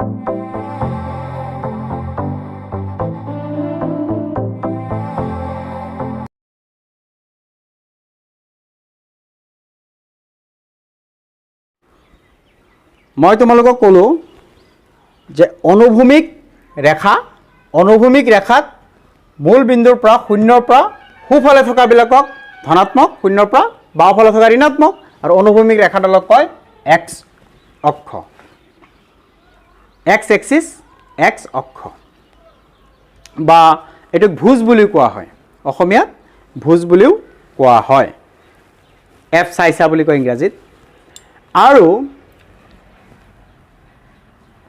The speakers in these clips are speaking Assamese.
মই তোমালোকক ক'লো যে অনুভূমিক ৰেখাত মূল বিন্দুৰ পৰা শূন্যৰ পৰা সোঁফালে থকাবিলাকক ধনাত্মক, শূন্যৰ পৰা বাওঁফালে থকা ঋণাত্মক, আৰু অনুভূমিক ৰেখাডালক কয় এক্স অক্ষ, এক্স এক্সিছ, এক্স অক্ষ, বা এইটোক ভুজ বুলিও কোৱা হয়, অসমীয়াত ভুজ বুলিও কোৱা হয়, এফ চাইছা বুলি কয় ইংৰাজীত। আৰু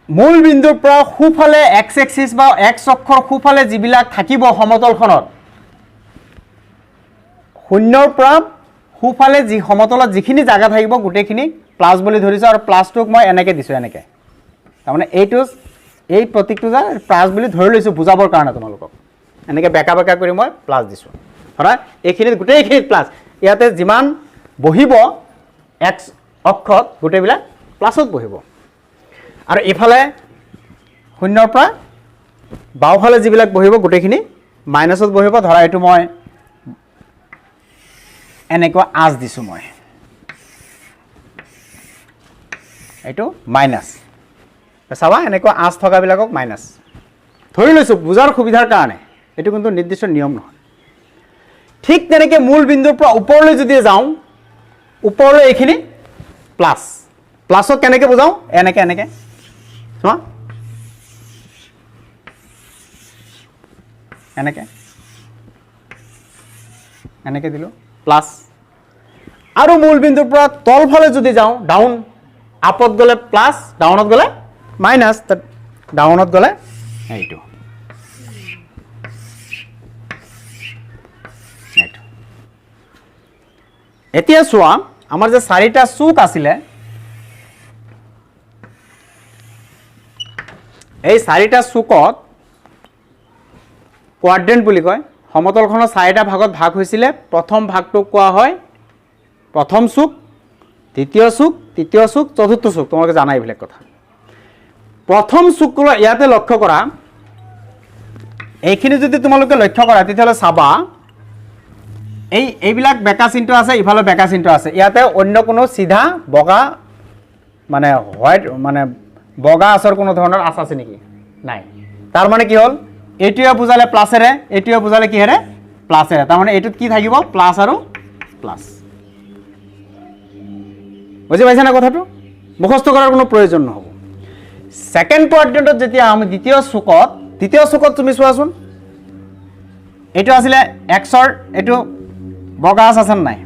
মূল বিন্দুৰ পৰা সোঁফালে এক্স এক্সিছ বা এক্স অক্ষৰ সোঁফালে যিবিলাক থাকিব সমতলখনত, শূন্যৰ পৰা সোঁফালে যি সমতলত যিখিনি জাগা থাকিব গোটেইখিনি প্লাছ বুলি ধৰিছোঁ, আৰু প্লাছটোক মই এনেকৈ দিছোঁ, এনেকৈ, তাৰমানে এই প্ৰতীকটো যে প্লাছ বুলি ধৰি লৈছোঁ বুজাবৰ কাৰণে তোমালোকক, এনেকৈ বেকা বেকা কৰি মই প্লাছ দিছোঁ। ধৰা এইখিনিত গোটেইখিনিত প্লাছ, ইয়াতে যিমান বহিব এক্স অক্ষত গোটেইবিলাক প্লাছত বহিব, আৰু এইফালে শূন্যৰ পৰা বাওঁফালে যিবিলাক বহিব গোটেইখিনি মাইনাছত বহিব। ধৰা এইটো মই এনেকুৱা আঁচ দিছোঁ, মই এইটো মাইনাছ, চাবা এনেকুৱা আঁচ থকাবিলাকক মাইনাছ ধৰি লৈছোঁ বুজাৰ সুবিধাৰ কাৰণে, এইটো কিন্তু নিৰ্দিষ্ট নিয়ম নহয়। ঠিক তেনেকৈ মূল বিন্দুৰ পৰা ওপৰলৈ যদি যাওঁ, ওপৰলৈ এইখিনি প্লাছ, প্লাছত কেনেকৈ বুজাওঁ, এনেকৈ এনেকৈ চোৱা, এনেকৈ এনেকৈ দিলোঁ প্লাছ। আৰু মূল বিন্দুৰ পৰা তলফালে যদি যাওঁ, ডাউন, আপত গ'লে প্লাছ, ডাউনত গ'লে মাইনাছ, ডাউনত গ'লে এইটো, এতিয়া চোৱা আমাৰ যে 4টা চুক আছিলে, এই 4টা চুকত কোৱাড্ৰেণ্ট বুলি কয়। সমতলখনৰ 4টা ভাগত ভাগ হৈছিলে, প্ৰথম ভাগটোক কোৱা হয় প্ৰথম চুক, দ্বিতীয় চুক, তৃতীয় চুক, চতুৰ্থ চুক, তোমালোকে জানা এইবিলাক কথা। প্ৰথম চুকটো ইয়াতে লক্ষ্য কৰা, এইখিনি যদি তোমালোকে লক্ষ্য কৰা তেতিয়াহ'লে চাবা এইবিলাক বেকা চিনটো আছে, ইফালে বেকা চিনটো আছে, ইয়াতে অন্য কোনো চিধা বগা মানে হোৱাইট মানে বগা আচৰ কোনো ধৰণৰ আঁচ আছে নেকি? নাই। তাৰমানে কি হ'ল, এইটোৱে বুজালে প্লাছেৰে, এইটোৱে বুজালে কিহেৰে? প্লাছেৰে। তাৰমানে এইটোত কি থাকিব? প্লাছ আৰু প্লাছ। বুজি পাইছানে কথাটো? মুখস্থ কৰাৰ কোনো প্ৰয়োজন নহ'ব। ছেকেণ্ড কোৱাড্ৰেণ্টত যেতিয়া আমি দ্বিতীয় চুকত তুমি চোৱাচোন, এইটো আছিলে এক্সৰ, এইটো বগা আঁচ আছে নাই?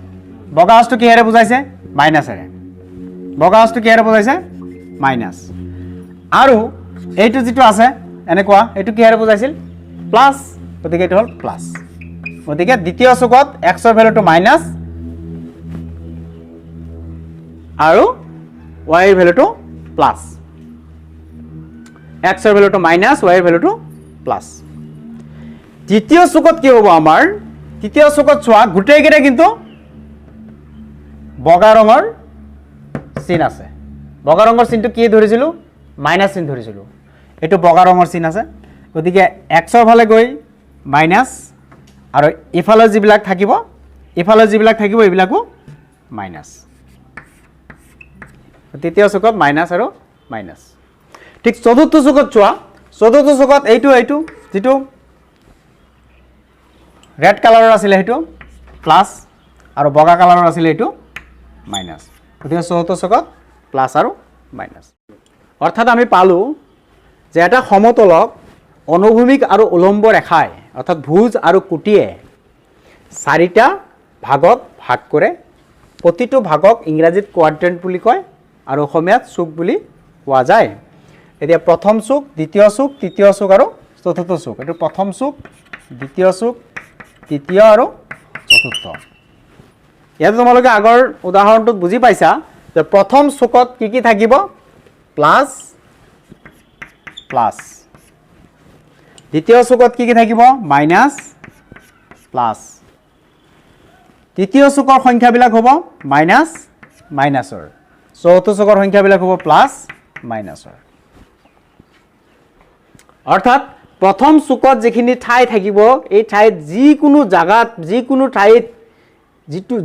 বগা আঁচটো কিহেৰে বুজাইছে? মাইনাছেৰে। বগা আঁচটো কিহেৰে বুজাইছে? মাইনাছ। আৰু এইটো যিটো আছে এনেকুৱা, এইটো কিহেৰে বুজাইছিল? প্লাছ, গতিকে এইটো হ'ল প্লাছ। গতিকে দ্বিতীয় চুকত এক্সৰ ভেলুটো মাইনাছ আৰু ৱাইৰ ভেলুটো প্লাছ। এক্সৰ ভেলুটো মাইনাছ, ৱাইৰ ভেলুটো প্লাছ। তৃতীয় চুকত কি হ'ব আমাৰ? তৃতীয় চুকত চোৱা, গোটেইকেইটা কিন্তু বগা ৰঙৰ চিন আছে। বগা ৰঙৰ চিনটো কি ধৰিছিলোঁ? মাইনাছ চিন ধৰিছিলোঁ। এইটো বগা ৰঙৰ চিন আছে, গতিকে এক্সৰ ফালে গৈ মাইনাছ, আৰু ইফালে যিবিলাক থাকিব এইবিলাকো মাইনাছ। তৃতীয় চুকত মাইনাছ আৰু মাইনাছ। ঠিক চতুৰ্থ চুকত চোৱা, চতুৰ্থ চুকত এইটো যিটো ৰেড কালাৰৰ আছিলে সেইটো প্লাছ, আৰু বগা কালাৰৰ আছিলে এইটো মাইনাছ। গতিকে চতুৰ্থ চুকত প্লাছ আৰু মাইনাছ। অৰ্থাৎ আমি পালোঁ যে এটা সমতলক অনুভূমিক আৰু উলম্ব ৰেখাই, অৰ্থাৎ ভুজ আৰু কুটিয়ে 4টা ভাগত ভাগ কৰে। প্ৰতিটো ভাগক ইংৰাজীত কোৱাড্ৰেণ্ট বুলি কয় আৰু অসমীয়াত চুক বুলি কোৱা যায়। এতিয়া প্ৰথম চুক, দ্বিতীয় চুক, তৃতীয় চুক আৰু চতুৰ্থ চুক। এইটো প্ৰথম চুক, দ্বিতীয় চুক, তৃতীয় আৰু চতুৰ্থ। ইয়াতে তোমালোকে আগৰ উদাহৰণটোত বুজি পাইছা যে প্ৰথম চুকত কি কি থাকিব? Plus plus. দ্বিতীয় চুকত কি কি থাকিব? Minus plus. তৃতীয় চুকৰ সংখ্যাবিলাক হ'ব মাইনাছ মাইনাছৰ। চতুৰ্থ চুকৰ সংখ্যাবিলাক হ'ব প্লাছ মাইনাছৰ। অৰ্থাৎ প্ৰথম চুকত যিখিনি ঠাই থাকিব এই ঠাইত যিকোনো জাগাত যিকোনো ঠাইত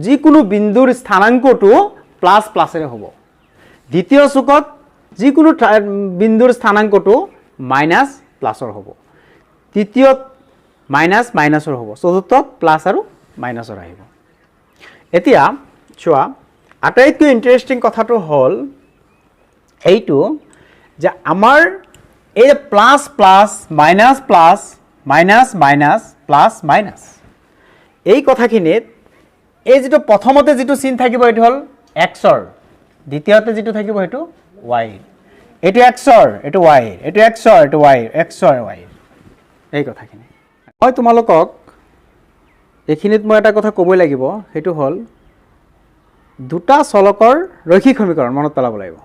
যিকোনো বিন্দুৰ স্থানাংকটো প্লাস প্লাসেৰে হ'ব দ্বিতীয় চুকত যিকোনো বিন্দুৰ স্থানাংকটো মাইনাস প্লাসৰ হ'ব তৃতীয়ত মাইনাস মাইনাসৰ হ'ব চতুৰ্থত প্লাস আৰু মাইনাসৰ আহিব এতিয়া চোৱা আটাইতকৈ ইন্টাৰেষ্টিং কথাটো হ'ল এইটো যে আমাৰ এই plus plus minus plus minus minus plus minus এই কথাখিনিত এই যেটো প্ৰথমতে যেটো চিন থাকিব এটো হল xৰ দ্বিতীয়তে যেটো থাকিব এটো y এটো xৰ এটো y এটো xৰ এটো y xৰ y এই কথাখিনি মই তোমালোকক এখিনিত মই এটা কথা ক'বই লাগিব হেতু হল দুটা চলকৰ ৰৈখিক সমীকৰণ মনত পেলাব লাগিব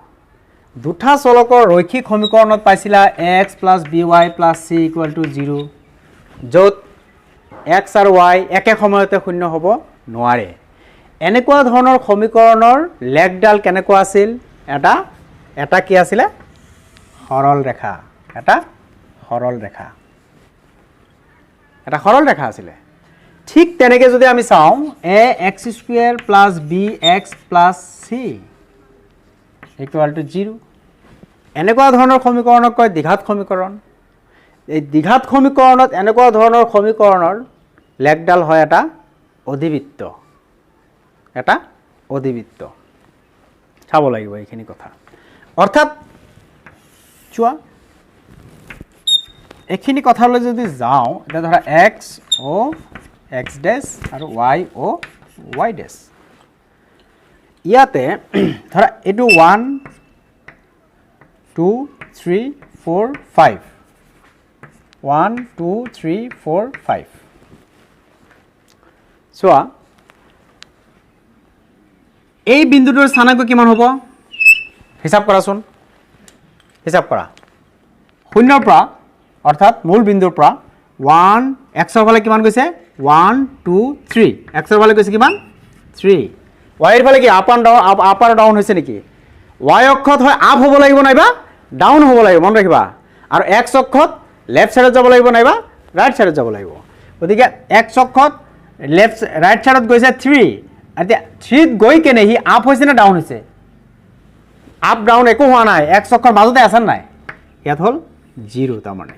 দুটা চলকৰ ৰৈখিক সমীকৰণত পাইছিলা x + by + c = 0 যত x আৰু y একে সময়তে শূন্য হ'ব নোৱাৰে এনেকুৱা ধৰণৰ সমীকৰণৰ লেগডাল কেনেকুৱা আছিল এটা কি আছিল সৰল ৰেখা এটা সৰল ৰেখা আছিল ঠিক তেনেকে যদি আমি চাও ax² + bx + c = 0 এনেকুৱা ধৰণৰ সমীকৰণক কয় দ্বিঘাত সমীকৰণ এই দ্বিঘাত সমীকৰণত এনেকুৱা ধৰণৰ সমীকৰণৰ লেগডাল হয় এটা অধিবৃত্ত চাব লাগিব এইখিনি কথা অৰ্থাৎ চোৱা এইখিনি কথালৈ যদি যাওঁ এটা ধৰা x o x dash আৰু y o y dash ইয়াতে ধৰা এটো 1 2 3 4 5 1 2 3 4 5 চোৱা এই বিন্দুটোৰ স্থানাংক কিমান হ'ব হিসাব কৰাচোন হিসাব কৰা শূন্যৰ পৰা অৰ্থাৎ মূল বিন্দুৰ পৰা 1 x ৰ ফালে কিমান গৈছে 1 2 3 x ৰ ফালে গৈছে কিমান 3 y ৰ ফালে কি আপ আৰু ডাউন হৈছে নেকি y অক্ষত হয় আপ হ'ব লাগিব নাইবা ডাউন হ'ব লাগিব মন ৰাখিবা আৰু x অক্ষত লেফট সাইডত যাব লাগিব নাইবা ৰাইট সাইডত যাব লাগিব গতিকে x অক্ষত লেফট ৰাইট সাইডত গৈছে 3 এতিয়া 3 গৈ কেনে হি আপ হৈছে না ডাউন হৈছে আপ ডাউন একো হোৱা নাই x অক্ষৰ মাজতে আছে নাই ইয়াত হল 0 তাৰ মানে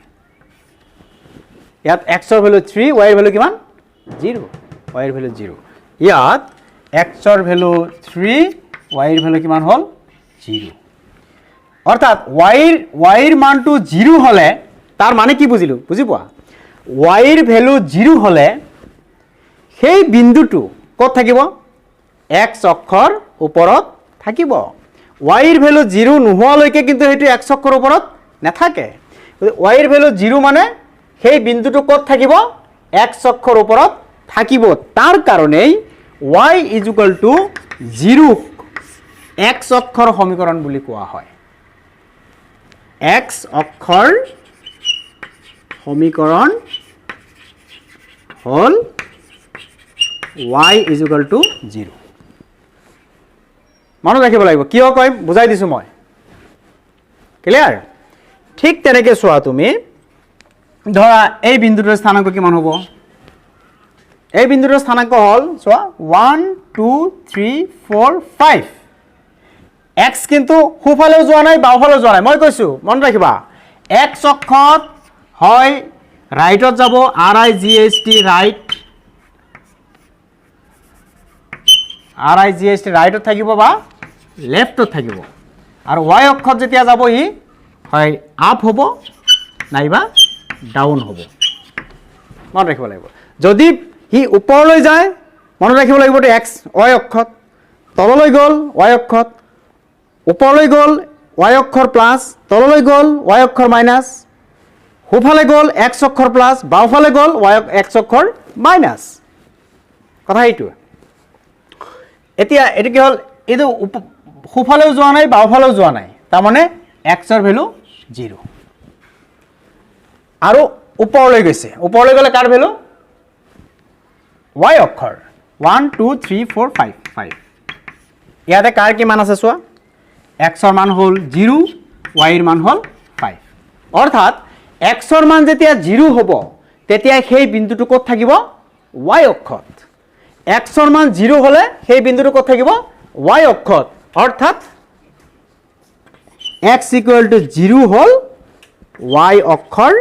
ইয়াত x ৰ ভ্যালু 3 y ৰ ভ্যালু কিমান 0 y ৰ ভ্যালু 0 ইয়াত x ৰ ভ্যালু 3 y ৰ ভ্যালু কিমান হল 0 অৰ্থাৎ y ৰ মানটো 0 হলে তাৰ মানে কি বুজিলো বুজি পোৱা y ৰ ভ্যালু 0 হলে সেই বিন্দুটো কত থাকিব x অক্ষৰ ওপৰত থাকিব y ৰ ভ্যালু 0 নোহোৱালৈকে কিন্তু হেতু x অক্ষৰ ওপৰত নাথাকে y ৰ ভ্যালু 0 মানে সেই বিন্দুটো কত থাকিব x অক্ষৰ ওপৰত থাকিব তাৰ কাৰণেই y = 0 x অক্ষৰ সমীকৰণ বুলি কোৱা হয় x অক্ষৰ সমীকৰণ হল y = 0 মনত ৰাখিব লাগিব কিয় কই বুজাই দিছো মই ক্লিয়াৰ ঠিক তেনেকে চোৱা তুমি ধৰা এই বিন্দুটোৰ স্থানাংক কিমান হ'ব এই বিন্দুটোৰ স্থানাংক হল চোৱা 1 2 3 4 5 x কিন্তু খুফালেও যোৱা নাই বাওফালেও যোৱা নাই মই কৈছো মনত ৰাখিবা x অক্ষত হয় ৰাইটত যাব RIGHT ৰাইট RIGHT ৰাইটত থাকিব বা লেফটত থাকিব আৰু y অক্ষত যেতিয়া যাব হি হয় আপ হ'ব নাইবা ডাউন হ'ব মনত ৰাখিব লাগিব যদি হি ওপৰলৈ যায় মনত ৰাখিব লাগিব x y অক্ষত তললৈ গল y অক্ষত ওপৰলৈ গল y অক্ষৰ প্লাস তললৈ গল y অক্ষৰ মাইনাস হুফালে গল x অক্ষৰ প্লাস বাওফালে গল x অক্ষৰ মাইনাস কথা এইটো এতিয়া এটো কি হল এটো হুফালেও যোৱা নাই বাওফালেও যোৱা নাই তাৰ মানে x ৰ ভ্যালু 0 আৰু ওপৰলৈ গলে কাৰ ভ্যালু y অক্ষৰ 1 2 3 4 5 5 ইয়াতে কাৰ কি মান আছে চোৱা x ৰ মান হল 0 y ৰ মান হল 5 অৰ্থাৎ এক্সৰ মান যেতিয়া 0 হ'ব তেতিয়া সেই বিন্দুটো ক'ত থাকিব y অক্ষত এক্সৰ মান 0 হ'লে সেই বিন্দুটো ক'ত থাকিব y অক্ষত অৰ্থাৎ x = 0 হ'ল y অক্ষৰ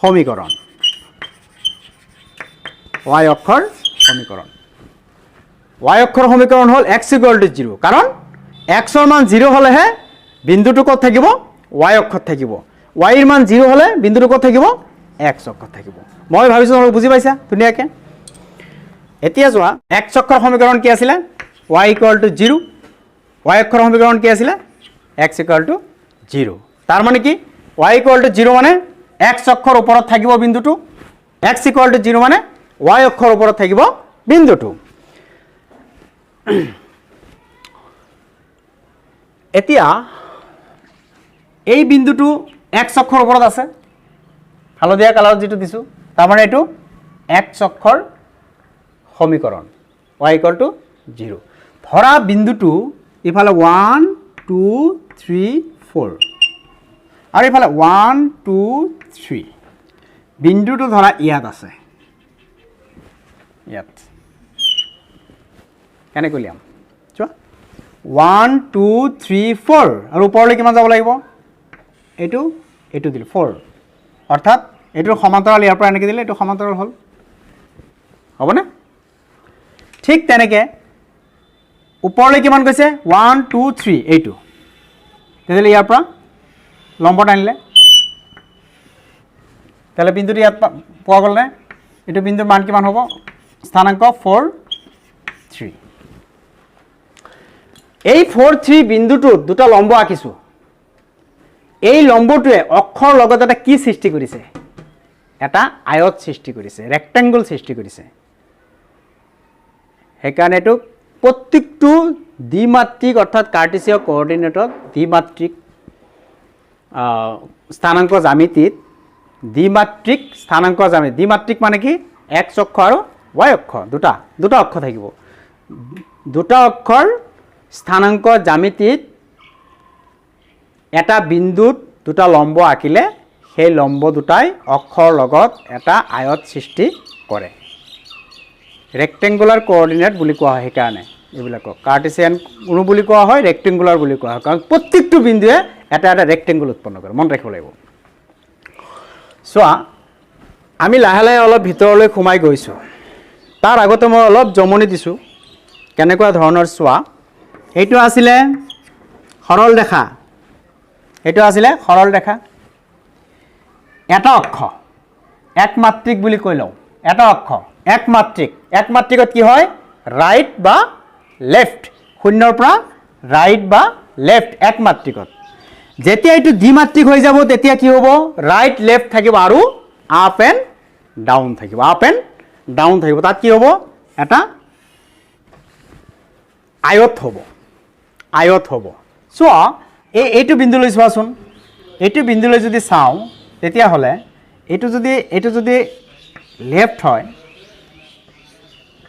সমীকৰণ y অক্ষৰ সমীকৰণ y অক্ষৰ সমীকৰণ হ'ল x = 0 কাৰণ xৰ মান 0 হ'লেহে বিন্দুটো ক'ত থাকিব y অক্ষত থাকিব y ৰ মান 0 হ'লে বিন্দুটো ক'ত থাকিব x অক্ষত থাকিব মই ভাবিছোঁ তোমালোকে বুজি পাইছা ধুনীয়াকৈ এতিয়া যোৱা x অক্ষৰ সমীকৰণ কি আছিল y = 0 y অক্ষৰ সমীকৰণ কি আছিল x = 0 তাৰ মানে কি y = 0 মানে x অক্ষৰ ওপৰত থাকিব বিন্দুটো x = 0 মানে y অক্ষৰ ওপৰত থাকিব বিন্দুটো এতিয়া এই বিন্দুটো x অক্ষৰ ওপৰত আছে হালধীয়া কালাৰত যেটো দিছো তাৰ মানে এটো x অক্ষৰ সমীকৰণ y = 0 ধৰা বিন্দুটো ইফালে 1 2 3 4 আৰু ইফালে 1 2 3 বিন্দুটো ধৰা ইয়াত আছে ইয়াত কেনে কলিয়াম চোৱা 1 2 3 4 আৰু ওপৰলৈ কিমান যাব লাগিব এইটো দিল 4 অৰ্থাৎ এইটোৰ সমান্তৰাল ইয়াৰ পৰা এনেকৈ দিলে এইটো সমান্তৰাল হ'ল হ'বনে ঠিক তেনেকৈ ওপৰলৈ কিমান গৈছে 1 2 3 এইটো তেতিয়াহ'লে ইয়াৰ পৰা লম্ব টানিলে তাহলে বিন্দুটো ইয়াত পোৱা গ'ল নে এইটো বিন্দুৰ মান কিমান হ'ব স্থানাংক 4 3 এই 4 3 বিন্দুটোত দুটা লম্ব আঁকিছো এই লম্বটোৱে অক্ষৰ লগত এটা কি সৃষ্টি কৰিছে এটা আয়ত সৃষ্টি কৰিছে ৰেক্টেংগল সৃষ্টি কৰিছে হেকাৰণে এটো প্ৰত্যেকটো দ্বিমাত্ৰিক অৰ্থাৎ কাৰ্টেসিয় কোঅৰ্ডিনেটত দ্বিমাত্ৰিক স্থানাংক জ্যামিতিত দ্বিমাত্ৰিক স্থানাংক জ্যামিতি দ্বিমাত্ৰিক মানে কি x অক্ষ আৰু y অক্ষ দুটা অক্ষ থাকিব দুটা অক্ষৰ স্থানাংক জ্যামিতিত এটা বিন্দুত দুটা লম্ব আঁকিলে সেই লম্ব দুটাই অক্ষৰ লগত এটা আয়ত সৃষ্টি কৰে ৰেক্টেংগুলাৰ কোঅৰ্ডিনেট বুলি কোৱা হয় সেইকাৰণে এইবিলাকক কাৰ্টেসিয়ান কোণ বুলি কোৱা হয় ৰেক্টেংগুলাৰ বুলি কোৱা হয় কাৰণ প্ৰত্যেকটো বিন্দুৱে এটা এটা ৰেক্টেংগুল উৎপন্ন কৰে মন ৰাখিব লাগিব চোৱা আমি লাহে লাহে অলপ ভিতৰলৈ সোমাই গৈছোঁ তাৰ আগতে মই অলপ জমনি দিছোঁ কেনেকুৱা ধৰণৰ চোৱা এইটো আছিলে সৰল ৰেখা এইটো আছিলে সৰল ৰেখা এটা অক্ষ একমাত্ৰিক বুলি কৈ লওঁ এটা অক্ষ একমাত্ৰিকত কি হয় ৰাইট বা লেফট শূন্যৰ পৰা ৰাইট বা লেফট একমাত্ৰিকত যেতিয়া এইটো দ্বিমাত্ৰিক হৈ যাব তেতিয়া কি হ'ব ৰাইট লেফট থাকিব আৰু আপ এণ্ড ডাউন থাকিব তাত কি হ'ব এটা আয়ত হ'ব চোৱা এইটো বিন্দুলৈ চোৱাচোন এইটো বিন্দুলৈ যদি চাওঁ তেতিয়াহ'লে এইটো যদি লেফট হয়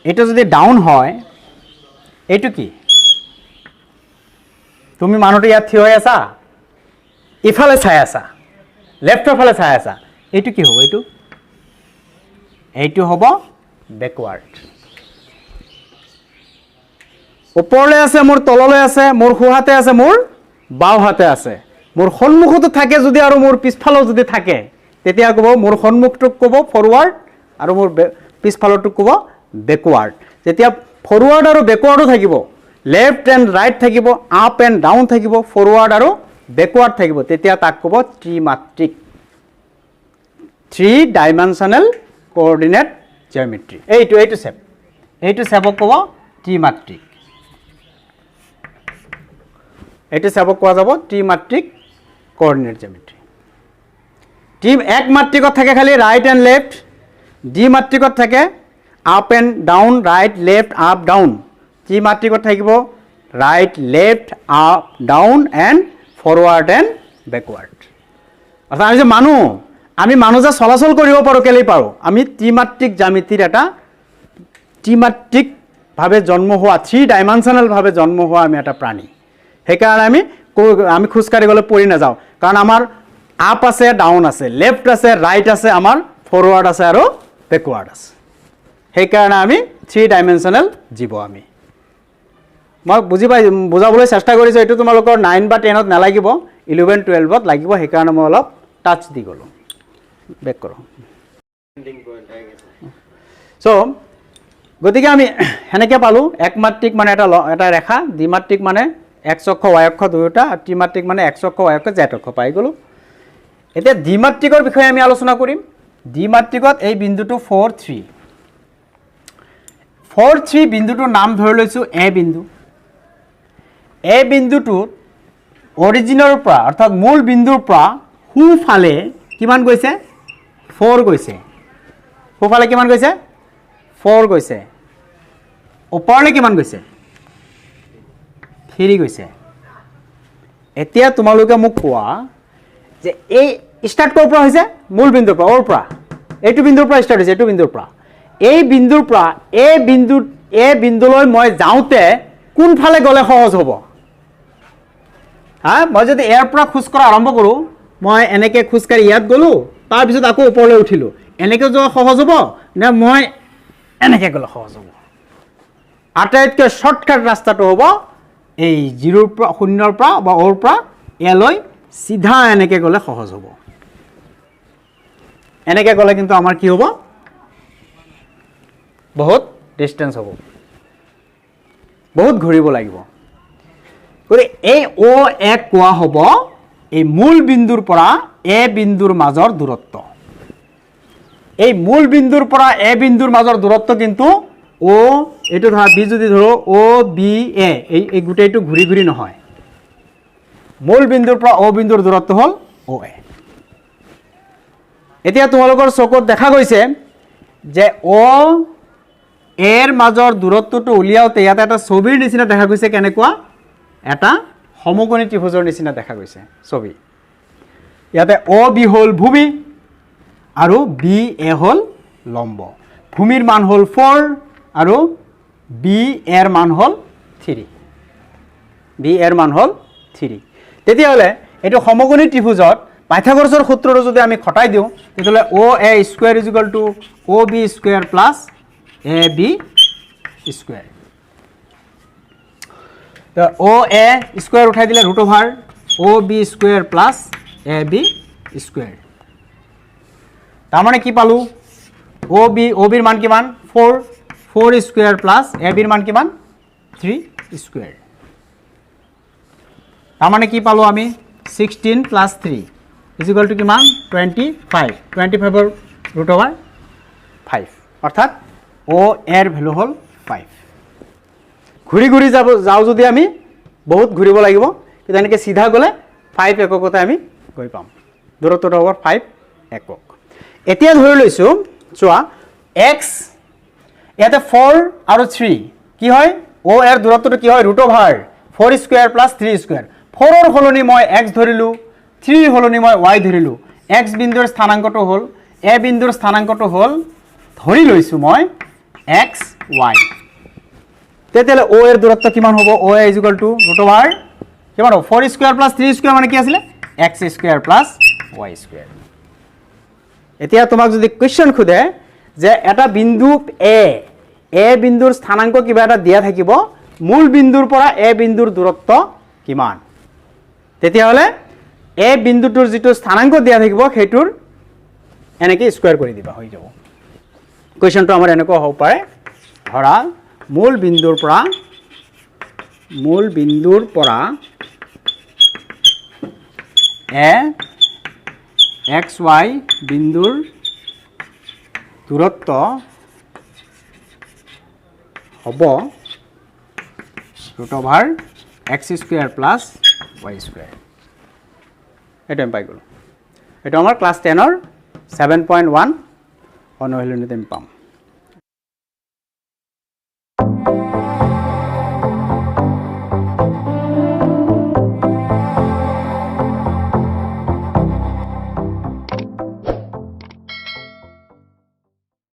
এইটো যদি ডাউন হয় এইটো কি তুমি মানুহটো ইয়াত থিয় হৈ আছা ইফালে চাই আছা লেফটৰ ফালে চাই আছা এইটো কি হ'ব এইটো হ'ব বেকৱাৰ্ড ওপৰলৈ আছে মোৰ তললৈ আছে মোৰ সোঁহাতে আছে মোৰ বাওঁহাতে আছে মোৰ সন্মুখতো থাকে যদি আৰু মোৰ পিছফালেও যদি থাকে তেতিয়া ক'ব মোৰ সন্মুখটোক ক'ব ফৰৱাৰ্ড আৰু মোৰ পিছফালৰটোক ক'ব বেকৱাৰ্ড যেতিয়া ফৰৱাৰ্ড আৰু বেকৱাৰ্ডো থাকিব লেফট এণ্ড ৰাইট থাকিব আপ এণ্ড ডাউন থাকিব ফৰৱাৰ্ড আৰু বেকৱাৰ্ড থাকিব তেতিয়া তাক ক'ব ত্ৰিমাত্ৰিক 3 ডাইমেনশ্যনেল কোঅৰ্ডিনেট জিঅ'মেট্ৰি এইটো শেপক ক'ব ত্ৰিমাত্ৰিক এইটো শেপক কোৱা যাব ত্ৰিমাত্ৰিক কোঅৰ্ডিনেট জিঅ'মেট্ৰি একমাত্ৰিকত থাকে খালি ৰাইট এণ্ড লেফট দ্বিমাত্ৰিকত থাকে up and down right left up down ত্ৰিমাত্ৰিকত থাকিব right left up down and forward and backward অৰ্থাৎ আমি মানুহ যে চলাচল কৰিব পাৰোঁ কেলেই পাৰোঁ আমি ত্ৰিমাত্ৰিক জ্যামিতিৰ এটা ত্ৰিমাত্ৰিকভাৱে জন্ম হোৱা 3 ডাইমেনশ্যনেলভাৱে জন্ম হোৱা আমি এটা প্ৰাণী সেইকাৰণে আমি খোজকাঢ়ি গ'লে পৰি নাযাওঁ কাৰণ আমাৰ আপ আছে ডাউন আছে লেফট আছে ৰাইট আছে আমাৰ ফৰৱাৰ্ড আছে আৰু বেকৱাৰ্ড আছে সেইকাৰণে আমি 3 ডাইমেনশ্যনেল জীৱ আমি মই বুজাবলৈ চেষ্টা কৰিছোঁ এইটো তোমালোকৰ 9 বা 10ত নালাগিব 11 12ত লাগিব সেইকাৰণে মই অলপ টাচ দি গ'লোঁ বেক কৰোঁ চ' গতিকে আমি সেনেকৈ পালোঁ একমাত্ৰিক মানে এটা ৰেখা দ্বিমাত্ৰিক মানে এক্স অক্ষ ৱাই অক্ষ দুয়োটা আৰু ত্ৰিমাত্ৰিক মানে এক্স অক্ষ ৱাই অক্ষ জেড অক্ষ পাই গ'লোঁ এতিয়া দ্বিমাত্ৰিকৰ বিষয়ে আমি আলোচনা কৰিম দ্বিমাত্ৰিকত এই বিন্দুটো 4 3 বিন্দুটোৰ নাম ধৰি লৈছোঁ এ বিন্দু এই বিন্দুটোত অৰিজিনৰ পৰা অৰ্থাৎ মূল বিন্দুৰ পৰা সোঁফালে কিমান গৈছে 4 গৈছে সোঁফালে কিমান গৈছে 4 গৈছে ওপৰলৈ কিমান গৈছে 3 গৈছে এতিয়া তোমালোকে মোক কোৱা যে এই ষ্টাৰ্ট ক'ৰ পৰা হৈছে মূল বিন্দুৰ পৰা ওৰ পৰা এইটো বিন্দুৰ পৰা ষ্টাৰ্ট হৈছে এইটো বিন্দুৰ পৰা এই বিন্দুৰ পৰা এই বিন্দুলৈ মই যাওঁতে কোনফালে গ'লে সহজ হ'ব মই যদি ইয়াৰ পৰা খোজ কঢ়া আৰম্ভ কৰোঁ মই এনেকৈ খোজকাঢ়ি ইয়াত গ'লোঁ তাৰপিছত আকৌ ওপৰলৈ উঠিলোঁ এনেকৈ যোৱা সহজ হ'ব নে মই এনেকৈ গ'লে সহজ হ'ব আটাইতকৈ শ্বৰ্টকাট ৰাস্তাটো হ'ব এই 0ৰ পৰা 0ৰ পৰা বা ওৰ পৰা ইয়ালৈ চিধা এনেকৈ গ'লে সহজ হ'ব এনেকৈ গ'লে কিন্তু আমাৰ কি হ'ব বহুত ডিষ্টেঞ্চ হ'ব বহুত ঘূৰিব লাগিব গতিকে এই অ এক কোৱা হ'ব এই মূল বিন্দুৰ পৰা এ বিন্দুৰ মাজৰ দূৰত্ব এই মূল বিন্দুৰ পৰা এ বিন্দুৰ মাজৰ দূৰত্ব কিন্তু অ এইটো ধৰা বি যদি ধৰো অ বি এ এই গোটেইটো ঘূৰি ঘূৰি নহয় মূল বিন্দুৰ পৰা অ বিন্দুৰ দূৰত্ব হ'ল অ এ এতিয়া তোমালোকৰ চকুত দেখা গৈছে যে অ এৰ মাজৰ দূৰত্বটো উলিয়াওঁতে ইয়াতে এটা ছবিৰ নিচিনা দেখা গৈছে কেনেকুৱা এটা সমকোণী ত্ৰিভুজৰ নিচিনা দেখা গৈছে ছবি ইয়াতে অ বি হ'ল ভূমি আৰু বি এ হ'ল লম্ব ভূমিৰ মান হ'ল 4 আৰু বি এৰ মান হ'ল 3 তেতিয়াহ'লে এইটো সমকোণী ত্ৰিভুজত পাইথাগোৰাছৰ সূত্ৰটো যদি আমি খটাই দিওঁ তেতিয়াহ'লে O A square is equal to O B square plus A B square O A square উঠাই দিলে root over O B square plus A B square তাৰমানে কি পালোঁ অ বিৰ মান কিমান 4 স্কুৱেৰ প্লাছ এ বিৰ মান কিমান 3 স্কুৱেৰ তাৰমানে কি পালোঁ আমি 16 প্লাছ 3 ইজ ইকুৱেল টু কিমান 25ৰ ৰুট অভাৰ 5 অৰ্থাৎ অ এৰ ভেলু হ'ল 5 ঘূৰি ঘূৰি যাওঁ যদি আমি বহুত ঘূৰিব লাগিব কিন্তু এনেকৈ চিধা গ'লে 5 এককতে আমি গৈ পাম দূৰত্বটো হ'ব 5 একক এতিয়া ধৰি লৈছোঁ চোৱা এক্স ইয়াতে 4 আৰু 3 কি হয় অ এৰ দূৰত্বটো কি হয় root over 4 square plus 3 square 4ৰ সলনি মই এক্স ধৰিলোঁ 3ৰ সলনি মই ৱাই ধৰিলোঁ এক্স বিন্দুৰ স্থানাংকটো হ'ল এ বিন্দুৰ স্থানাংকটো হ'ল ধৰি লৈছোঁ মই এক্স ৱাই তেতিয়াহ'লে অ এৰ দূৰত্ব কিমান হ'ব O A is equal to root over কিমান হ'ব 4 স্কুৱেৰ প্লাছ 3 স্কুৱেৰ মানে কি আছিলে x square plus Y square এতিয়া তোমাক যদি কুৱেশ্যন সোধে যে এটা বিন্দু এ বিন্দুৰ স্থানাংক কিবা এটা দিয়া থাকিব মূল বিন্দুৰ পৰা এ বিন্দুৰ দূৰত্ব কিমান তেতিয়াহ'লে এ বিন্দুটোৰ যিটো স্থানাংক দিয়া থাকিব সেইটোৰ এনেকৈ স্কুৱেৰ কৰি দিবা হৈ যাব কুৱেশ্যনটো আমাৰ এনেকুৱা হ'ব পাৰে ধৰা মূল বিন্দুৰ পৰা এক্স ৱাই বিন্দুৰ দূৰত্ব হ'ব root over x square plus Y square এইটো আমি পাই গ'লোঁ এইটো আমাৰ ক্লাছ 10ৰ 7.1 অনুশীলনীত আমি পাম